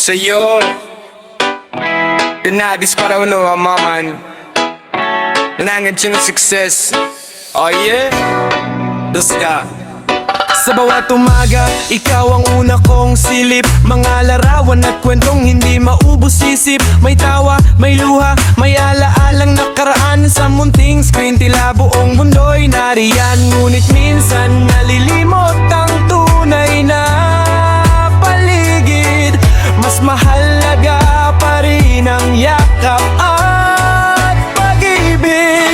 sa'yo. Pinadis para uno maman Nanangad siya ng success. Oh yeah, dos ka. Sa bawat umaga, ikaw ang una kong silip. Mga larawan at kwentong hindi maubos isip. May tawa, may luha, may alaalang nakaraan. Sa munting screen, tila buong mundo'y nariyan. Ngunit minsan nalilimot ang tunay na paligid. Mas mahalaga pa rin ang yakap at pag-ibig.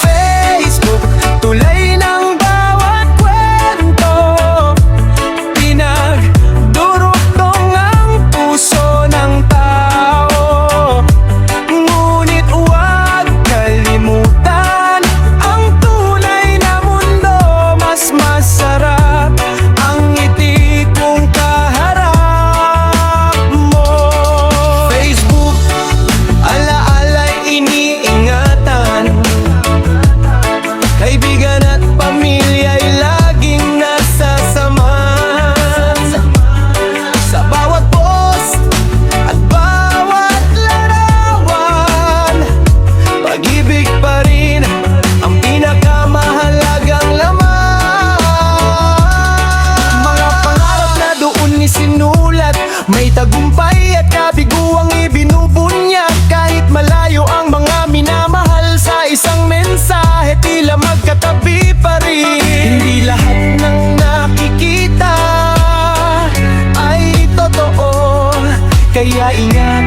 Facebook, tulay ng bawat kwento. Pinagdurugtong ang puso ng tao. Ngunit huwag kalimutan ang tunay na mundo. Mas masarap ang ngiti kung kaharap mo. Facebook, alaala'y iniingatan. Kaibigan at pamilya'y laging nasasamahan. Sa bawat post at bawat larawan, pag-ibig pa rin ang pinakamahalagang laman. Mga pangarap na doon isinulat, may tagumpay at kabiguang ibinubunyag. Kahit malayo ang mga minamahal, sa isang mensahe tila magkatabi pa rin. Hindi lahat ng nakikita ay totoo, kaya ingat